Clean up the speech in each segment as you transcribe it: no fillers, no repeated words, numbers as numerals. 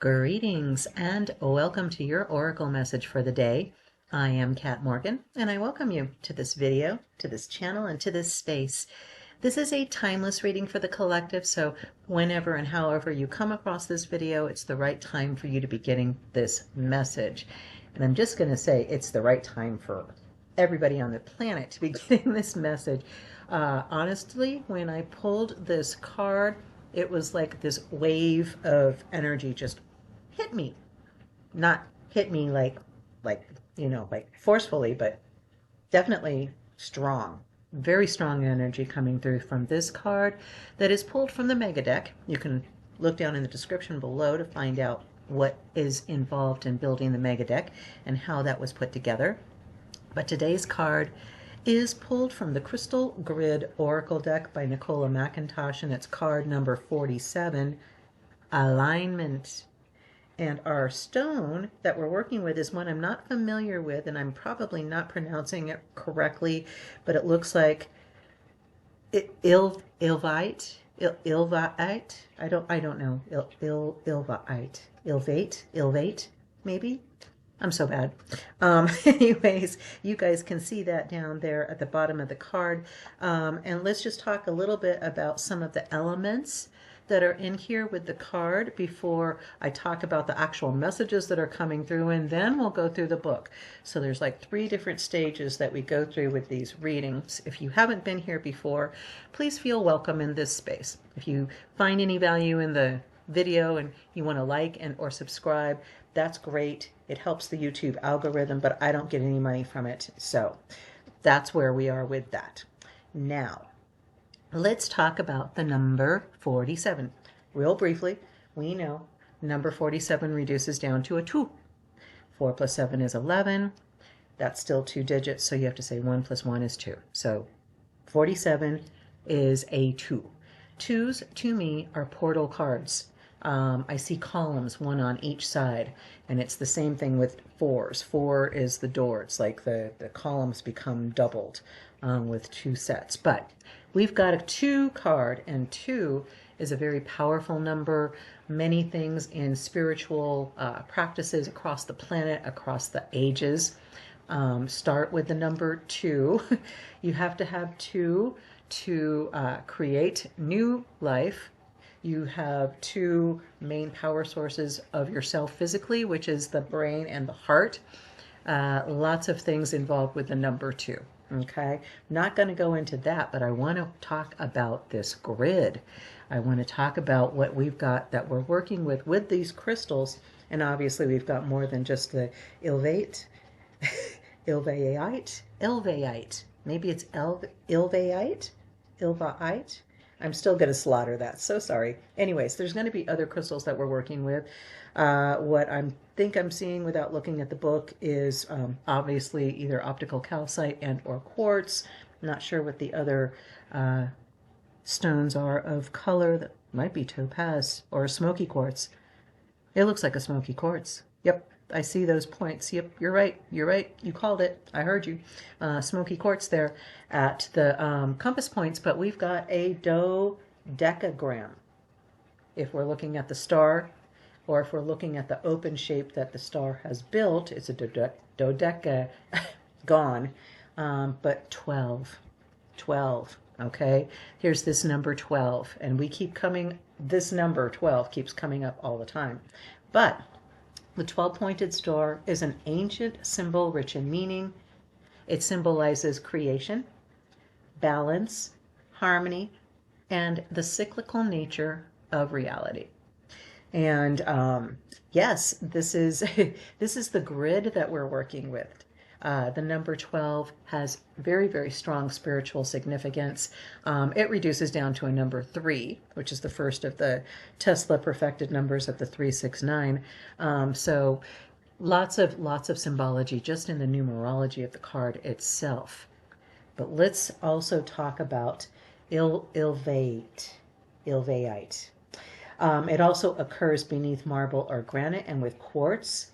Greetings and welcome to your Oracle message for the day. I am Kat Morgan and I welcome you to this video, to this channel, and to this space. This is a timeless reading for the collective, so whenever and however you come across this video, it's the right time for you to be getting this message. And I'm just going to say it's the right time for everybody on the planet to be getting this message. Honestly, when I pulled this card, it was like this wave of energy just hit me. Not hit me like forcefully, but definitely strong. Very strong energy coming through from this card that is pulled from the MEGADECK. You can look down in the description below to find out what is involved in building the MEGADECK and how that was put together. But today's card is pulled from the Crystal Grid Oracle deck by Nicola McIntosh, and it's card number 47, Alignment. And our stone that we're working with is one I'm not familiar with, and I'm probably not pronouncing it correctly, but it looks like Ilvite. I don't know. Ilvate, maybe. I'm so bad. Anyways, you guys can see that down there at the bottom of the card. And let's just talk a little bit about some of the elements that are in here with the card before I talk about the actual messages that are coming through, and then we'll go through the book. So there's like 3 different stages that we go through with these readings. If you haven't been here before, please feel welcome in this space. If you find any value in the video and you want to like and or subscribe, that's great. It helps the YouTube algorithm, but I don't get any money from it. So that's where we are with that. Now, let's talk about the number 47. Real briefly, we know number 47 reduces down to a 2. 4 plus 7 is 11. That's still 2 digits, so you have to say 1 plus 1 is 2. So 47 is a 2. 2s to me are portal cards. I see columns, 1 on each side, and it's the same thing with 4s. 4 is the door. It's like the columns become doubled with 2 sets. But we've got a 2 card, and 2 is a very powerful number. Many things in spiritual practices across the planet, across the ages, start with the number 2. You have to have 2 to create new life. You have 2 main power sources of yourself physically, which is the brain and the heart. Lots of things involved with the number 2. Okay, not going to go into that, but I want to talk about this grid. I want to talk about what we've got that we're working with these crystals. And obviously we've got more than just the Ilvate, Ilvaite. Maybe it's Ilvaite. I'm still going to slaughter that. So sorry. Anyways, there's going to be other crystals that we're working with. What I think I'm seeing without looking at the book is obviously either optical calcite and or quartz. I'm not sure what the other stones are of color. That might be topaz or smoky quartz. It looks like a smoky quartz. Yep. I see those points. Yep, you're right. You're right. You called it. I heard you. Smoky quartz there at the compass points, but we've got a dodecagram. If we're looking at the star, or if we're looking at the open shape that the star has built, it's a dodecagon, but 12. 12, okay? Here's this number 12, and we keep coming, this number 12 keeps coming up all the time. But the 12-pointed star is an ancient symbol rich in meaning. It symbolizes creation, balance, harmony, and the cyclical nature of reality. And yes, this is this is the grid that we're working with. The number 12 has very, very strong spiritual significance. It reduces down to a number 3, which is the first of the Tesla perfected numbers of the 369. So lots of symbology just in the numerology of the card itself. But let's also talk about Ilvaite. It also occurs beneath marble or granite and with quartz,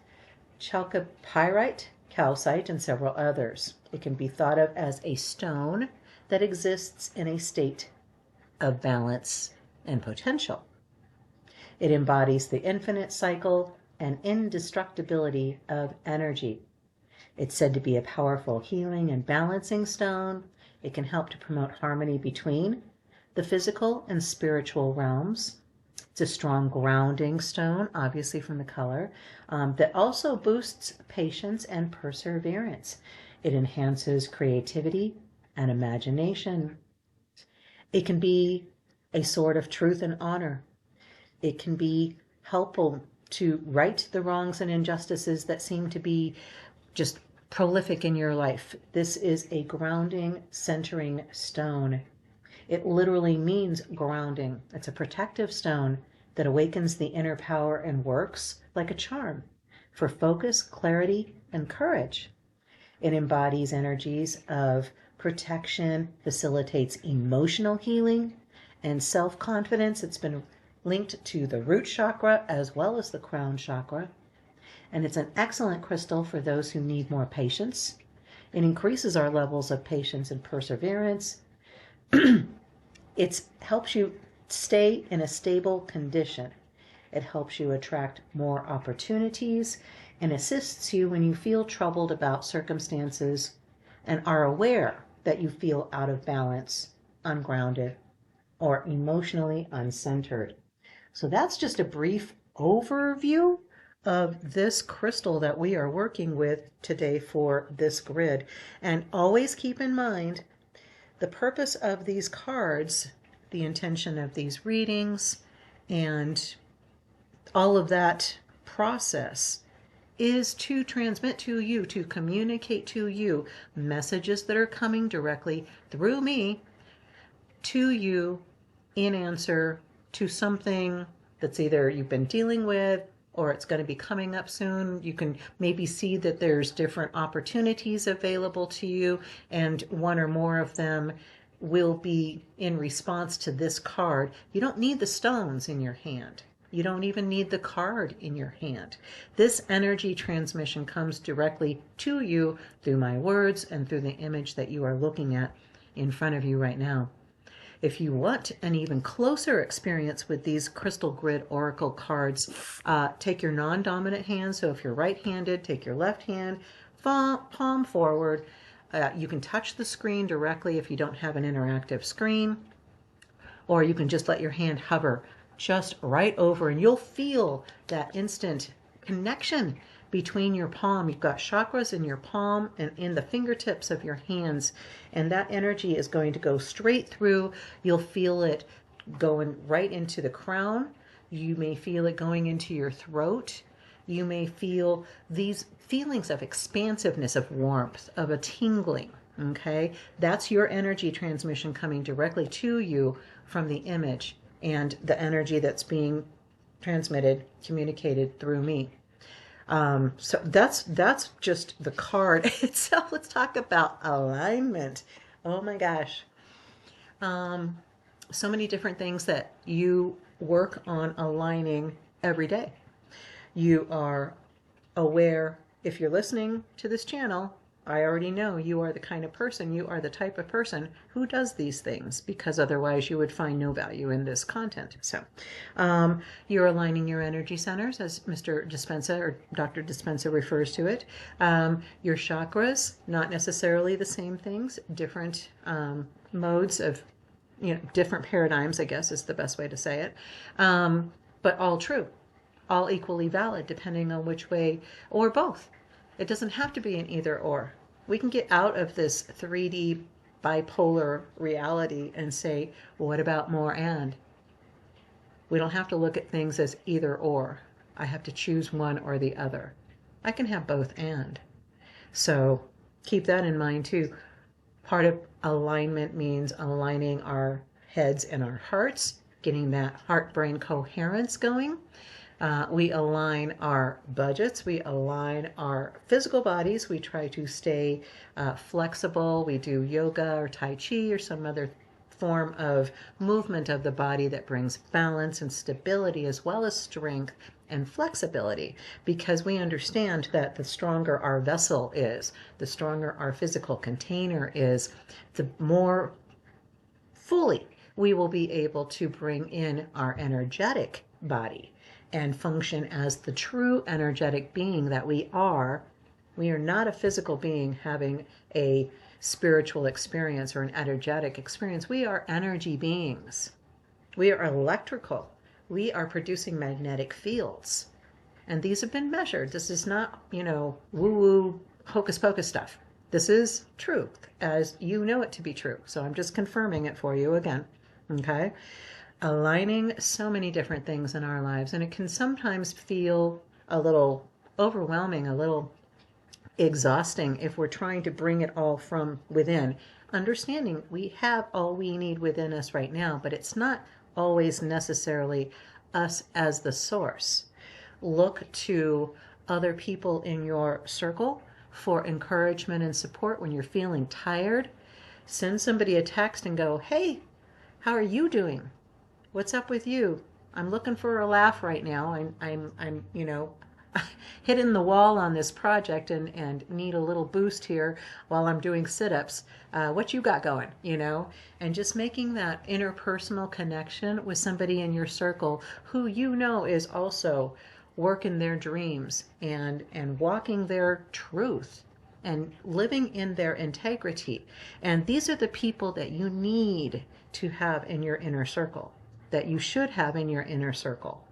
chalcopyrite, calcite, and several others. It can be thought of as a stone that exists in a state of balance and potential. It embodies the infinite cycle and indestructibility of energy. It's said to be a powerful healing and balancing stone. It can help to promote harmony between the physical and spiritual realms. It's a strong grounding stone, obviously from the color, that also boosts patience and perseverance. It enhances creativity and imagination. It can be a sword of truth and honor. It can be helpful to right the wrongs and injustices that seem to be just prolific in your life. This is a grounding, centering stone. It literally means grounding. It's a protective stone that awakens the inner power and works like a charm for focus, clarity, and courage. It embodies energies of protection, facilitates emotional healing, and self-confidence. It's been linked to the root chakra as well as the crown chakra. And it's an excellent crystal for those who need more patience. It increases our levels of patience and perseverance. It helps you stay in a stable condition. It helps you attract more opportunities and assists you when you feel troubled about circumstances and are aware that you feel out of balance, ungrounded, or emotionally uncentered. So that's just a brief overview of this crystal that we are working with today for this grid. And always keep in mind the purpose of these cards, the intention of these readings, and all of that process is to transmit to you, to communicate to you messages that are coming directly through me to you in answer to something that's either you've been dealing with or it's going to be coming up soon. You can maybe see that there's different opportunities available to you, and one or more of them will be in response to this card. You don't need the stones in your hand. You don't even need the card in your hand. This energy transmission comes directly to you through my words and through the image that you are looking at in front of you right now. If you want an even closer experience with these crystal grid oracle cards, take your non-dominant hand. So if you're right-handed, take your left hand, palm forward. You can touch the screen directly if you don't have an interactive screen, or you can just let your hand hover just right over, and you'll feel that instant connection between your palm. You've got chakras in your palm and in the fingertips of your hands, and that energy is going to go straight through. You'll feel it going right into the crown. You may feel it going into your throat. You may feel these feelings of expansiveness, of warmth, of a tingling. Okay, that's your energy transmission coming directly to you from the image and the energy that's being transmitted, communicated through me. So that's just the card itself. Let's talk about alignment. Oh my gosh. So many different things that you work on aligning every day. You are aware, if you're listening to this channel, I already know you are the kind of person, you are the type of person who does these things, because otherwise you would find no value in this content. So you're aligning your energy centers, as Mr. Dispenza or Dr. Dispenza refers to it. Your chakras, not necessarily the same things, different modes of, different paradigms, I guess is the best way to say it. But all true, all equally valid, depending on which way, or both. It doesn't have to be an either or. We can get out of this 3D bipolar reality and say, well, what about more and? We don't have to look at things as either or. I have to choose one or the other. I can have both and. So keep that in mind too. Part of alignment means aligning our heads and our hearts, getting that heart-brain coherence going. We align our budgets, we align our physical bodies, we try to stay flexible, we do yoga or Tai Chi or some other form of movement of the body that brings balance and stability as well as strength and flexibility, because we understand that the stronger our vessel is, the stronger our physical container is, the more fully we will be able to bring in our energetic body and function as the true energetic being that we are. We are not a physical being having a spiritual experience or an energetic experience. We are energy beings. We are electrical. We are producing magnetic fields. And these have been measured. This is not, woo-woo, hocus pocus stuff. This is truth as you know it to be true. So I'm just confirming it for you again. Okay? Aligning so many different things in our lives. And it can sometimes feel a little overwhelming, a little exhausting if we're trying to bring it all from within. Understanding we have all we need within us right now, but it's not always necessarily us as the source. Look to other people in your circle for encouragement and support when you're feeling tired. Send somebody a text and go, hey, how are you doing? What's up with you? I'm looking for a laugh right now. I'm hitting the wall on this project and need a little boost here while I'm doing sit-ups. What you got going, and just making that interpersonal connection with somebody in your circle who is also working their dreams and walking their truth and living in their integrity. And these are the people that you need to have in your inner circle, that you should have in your inner circle.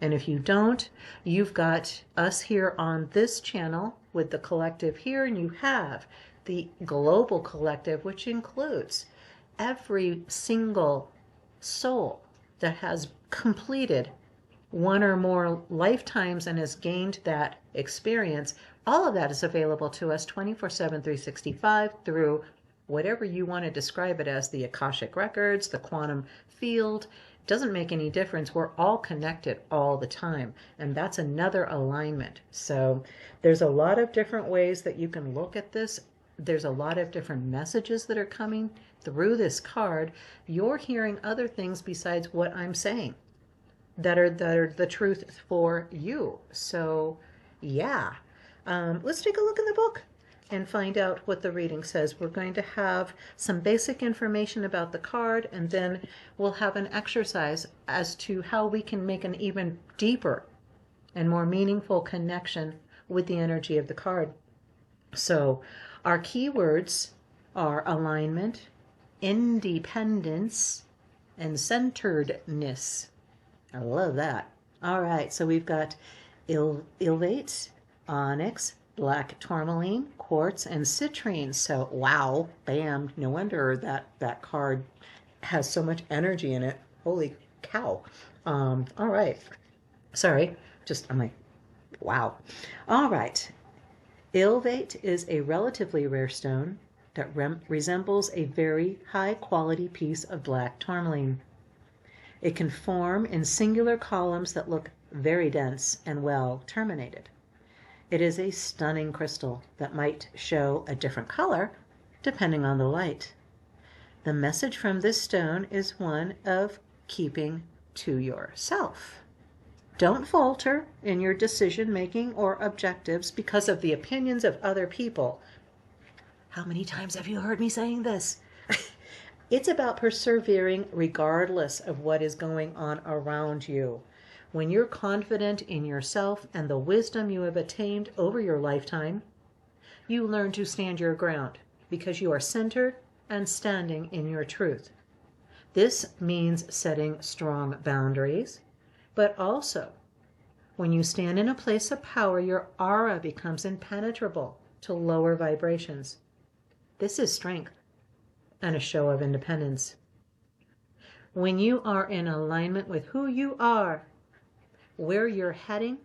And if you don't, you've got us here on this channel with the collective here, and you have the global collective, which includes every single soul that has completed one or more lifetimes and has gained that experience. All of that is available to us 24/7, 365 through whatever you want to describe it as, the Akashic records, the quantum field. Doesn't make any difference. We're all connected all the time, and that's another alignment. So there's a lot of different ways that you can look at this. There's a lot of different messages that are coming through this card. You're hearing other things besides what I'm saying that are the truth for you. So yeah, let's take a look in the book and find out what the reading says. We're going to have some basic information about the card, and then we'll have an exercise as to how we can make an even deeper and more meaningful connection with the energy of the card. So our keywords are alignment, independence, and centeredness. I love that. All right, so we've got Ilvate, onyx, black tourmaline, quartz, and citrine. So wow, bam, no wonder that card has so much energy in it. Holy cow. All right, sorry, I'm like, wow. All right, Ilvate is a relatively rare stone that resembles a very high quality piece of black tourmaline. It can form in singular columns that look very dense and well terminated. It is a stunning crystal that might show a different color depending on the light. The message from this stone is one of keeping to yourself. Don't falter in your decision making or objectives because of the opinions of other people. How many times have you heard me saying this? It's about persevering regardless of what is going on around you. When you're confident in yourself and the wisdom you have attained over your lifetime, you learn to stand your ground because you are centered and standing in your truth. This means setting strong boundaries, but also when you stand in a place of power, your aura becomes impenetrable to lower vibrations. This is strength and a show of independence. When you are in alignment with who you are, where you're heading,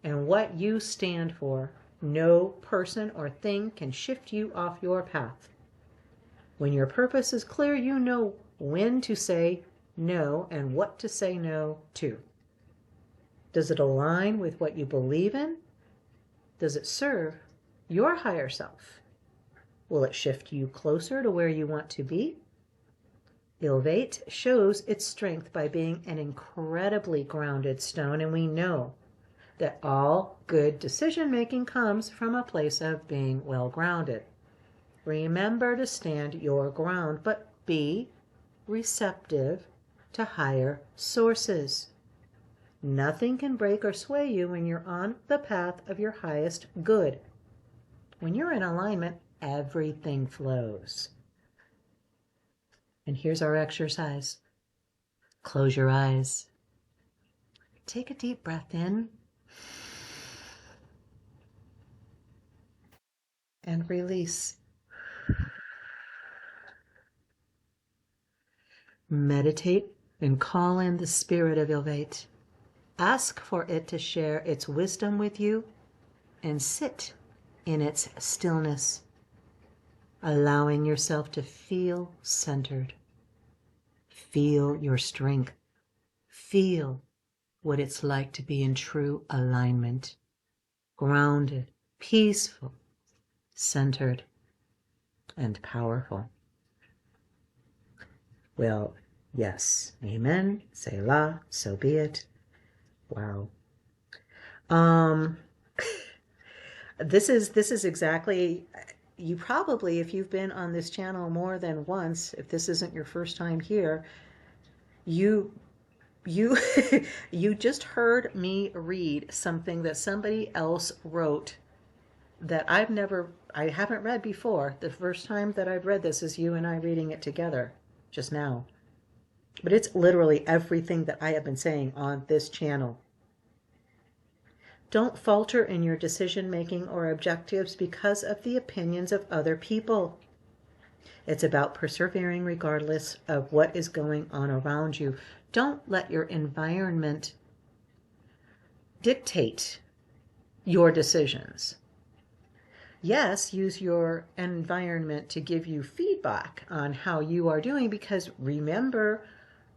and what you stand for, no person or thing can shift you off your path. When your purpose is clear, you know when to say no and what to say no to. Does it align with what you believe in? Does it serve your higher self? Will it shift you closer to where you want to be? Ilvate shows its strength by being an incredibly grounded stone, and we know that all good decision-making comes from a place of being well-grounded. Remember to stand your ground, but be receptive to higher sources. Nothing can break or sway you when you're on the path of your highest good. When you're in alignment, everything flows. And here's our exercise. Close your eyes. Take a deep breath in. And release. Meditate and call in the spirit of Ilvate. Ask for it to share its wisdom with you and sit in its stillness, allowing yourself to feel centered. Feel your strength. Feel what it's like to be in true alignment, grounded, peaceful, centered, and powerful. Well, yes, amen, Selah, so be it. Wow. This is exactly, you probably, if you've been on this channel more than once, if this isn't your first time here, you you just heard me read something that somebody else wrote that I haven't read before. The first time that I've read this is you and I reading it together just now. But it's literally everything that I have been saying on this channel. Don't falter in your decision making or objectives because of the opinions of other people. It's about persevering regardless of what is going on around you. Don't let your environment dictate your decisions. Yes, use your environment to give you feedback on how you are doing, because remember,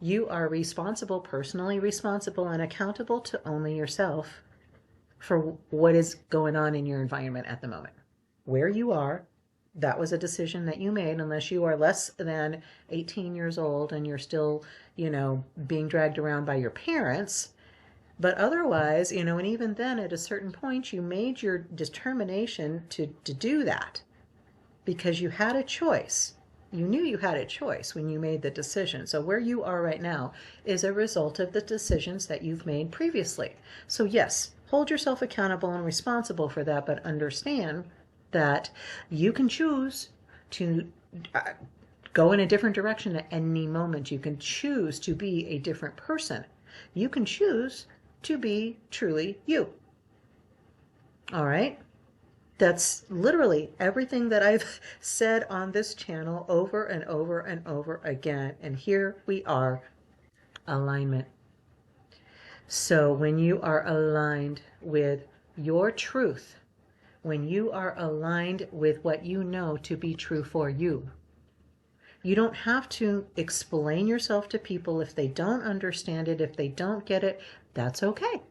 you are responsible, personally responsible and accountable to only yourself for what is going on in your environment at the moment. Where you are, that was a decision that you made, unless you are less than 18 years old and you're still, being dragged around by your parents. But otherwise, and even then at a certain point, you made your determination to do that because you had a choice. You knew you had a choice when you made the decision. So where you are right now is a result of the decisions that you've made previously. So yes, hold yourself accountable and responsible for that, but understand that you can choose to go in a different direction at any moment. You can choose to be a different person. You can choose to be truly you. All right? That's literally everything that I've said on this channel over and over and over again. And here we are, alignment. So when you are aligned with your truth, when you are aligned with what you know to be true for you, you don't have to explain yourself to people if they don't understand it, if they don't get it. That's okay.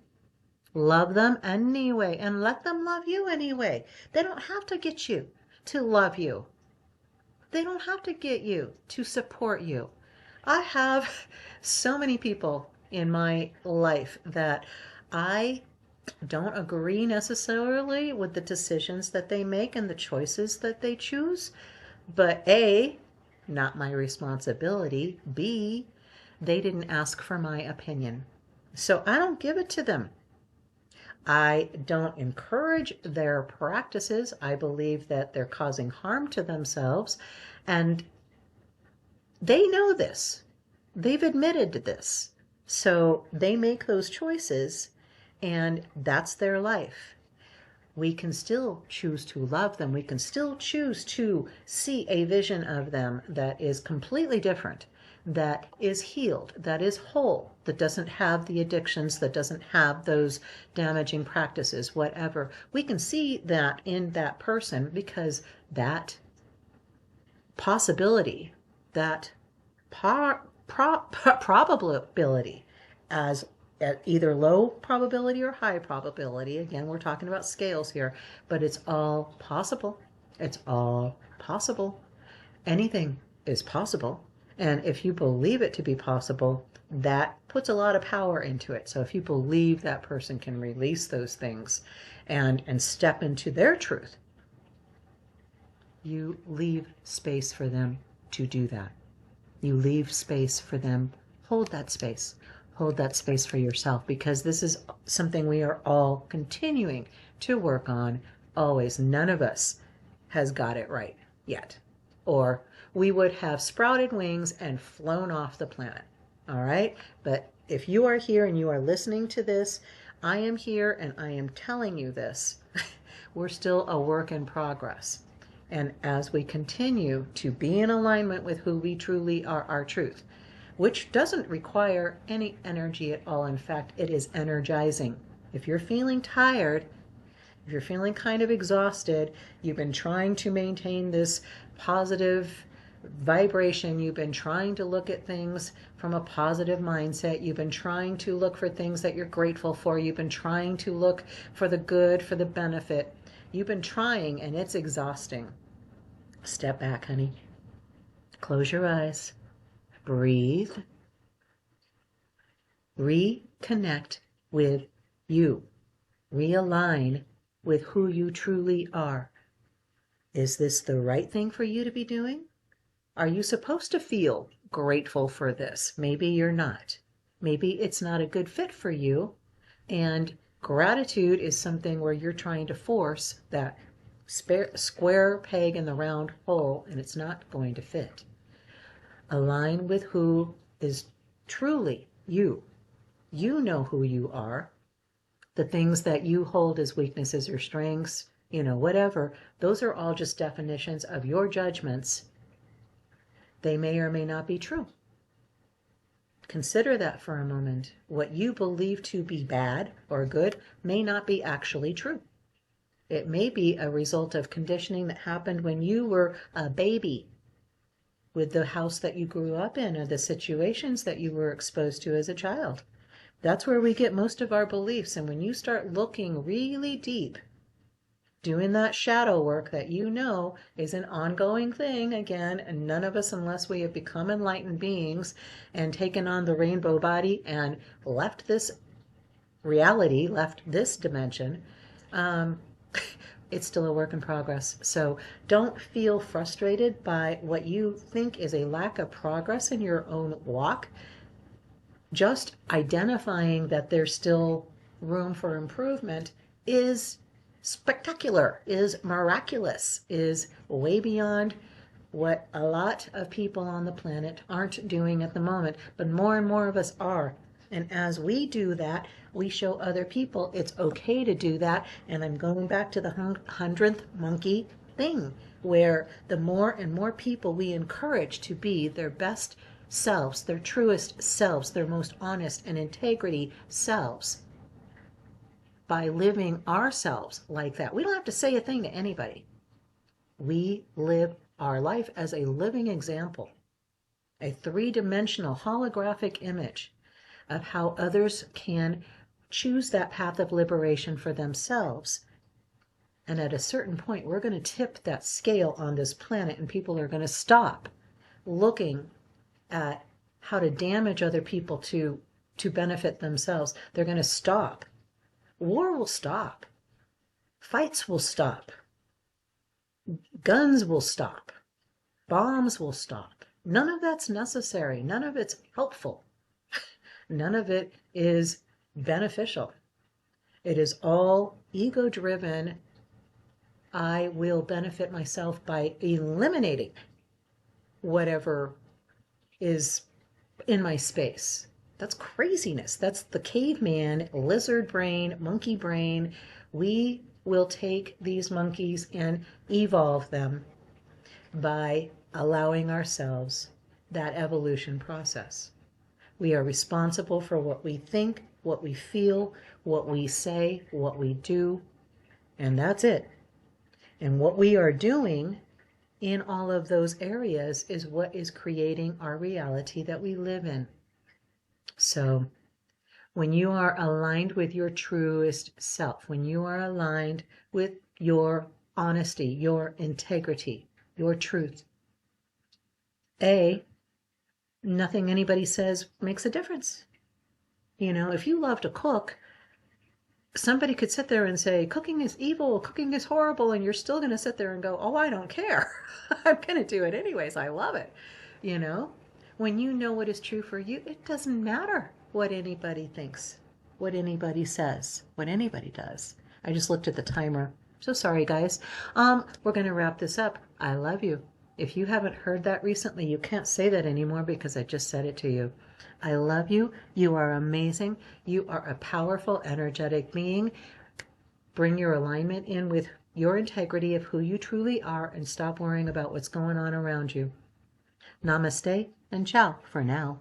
Love them anyway, and let them love you anyway. They don't have to get you to love you. They don't have to get you to support you. I have so many people in my life that I don't agree necessarily with the decisions that they make and the choices that they choose. But A, not my responsibility. B, they didn't ask for my opinion. So I don't give it to them. I don't encourage their practices. I believe that they're causing harm to themselves, and they know this. They've admitted to this. So they make those choices, and that's their life. We can still choose to love them. We can still choose to see a vision of them that is completely different, that is healed, that is whole, that doesn't have the addictions, that doesn't have those damaging practices, whatever. We can see that in that person because that possibility, that probability, as at either low probability or high probability, again, we're talking about scales here, but it's all possible. It's all possible. Anything is possible. And if you believe it to be possible, that puts a lot of power into it. So if you believe that person can release those things and step into their truth, you leave space for them to do that. You leave space for them. Hold that space. hold that space for yourself, because this is something we are all continuing to work on always. None of us has got it right yet, or we would have sprouted wings and flown off the planet. All right? But if you are here and you are listening to this, I am here and I am telling you this. We're still a work in progress. And as we continue to be in alignment with who we truly are, our truth, which doesn't require any energy at all. In fact, it is energizing. If you're feeling tired, if you're feeling kind of exhausted, you've been trying to maintain this positive vibration, you've been trying to look at things from a positive mindset, you've been trying to look for things that you're grateful for, you've been trying to look for the good, for the benefit. You've been trying and it's exhausting. Step back, honey. Close your eyes. Breathe. Reconnect with you. Realign with who you truly are. Is this the right thing for you to be doing? Are you supposed to feel grateful for this? Maybe you're not. Maybe it's not a good fit for you. And gratitude is something where you're trying to force that square peg in the round hole, and it's not going to fit. Align with who is truly you. You know who you are. The things that you hold as weaknesses or strengths, whatever, those are all just definitions of your judgments. They may or may not be true. Consider that for a moment. What you believe to be bad or good may not be actually true. It may be a result of conditioning that happened when you were a baby, with the house that you grew up in or the situations that you were exposed to as a child. That's where we get most of our beliefs. And when you start looking really deep, doing that shadow work that is an ongoing thing, again, and none of us, unless we have become enlightened beings and taken on the rainbow body and left this reality, left this dimension, it's still a work in progress. So don't feel frustrated by what you think is a lack of progress in your own walk. Just identifying that there's still room for improvement is spectacular, is miraculous, is way beyond what a lot of people on the planet aren't doing at the moment. But more and more of us are. And as we do that, we show other people it's okay to do that. And I'm going back to the 100th monkey thing, where the more and more people we encourage to be their best selves, their truest selves, their most honest and integrity selves, by living ourselves like that. We don't have to say a thing to anybody. We live our life as a living example, a three-dimensional holographic image of how others can choose that path of liberation for themselves. And at a certain point, we're going to tip that scale on this planet, and people are going to stop looking at how to damage other people to benefit themselves. They're going to stop. War will stop. Fights will stop. Guns will stop. Bombs will stop. None of that's necessary. None of it's helpful. None of it is beneficial. It is all ego-driven. I will benefit myself by eliminating whatever is in my space. That's craziness. That's the caveman, lizard brain, monkey brain. We will take these monkeys and evolve them by allowing ourselves that evolution process. We are responsible for what we think, what we feel, what we say, what we do, and that's it. And what we are doing in all of those areas is what is creating our reality that we live in. So when you are aligned with your truest self, when you are aligned with your honesty, your integrity, your truth, nothing anybody says makes a difference. If you love to cook, somebody could sit there and say, cooking is evil, cooking is horrible, and you're still going to sit there and go, oh, I don't care. I'm going to do it anyways. I love it. When you know what is true for you, it doesn't matter what anybody thinks, what anybody says, what anybody does. I just looked at the timer. So sorry, guys. We're going to wrap this up. I love you. If you haven't heard that recently, you can't say that anymore because I just said it to you. I love you. You are amazing. You are a powerful, energetic being. Bring your alignment in with your integrity of who you truly are and stop worrying about what's going on around you. Namaste and ciao for now.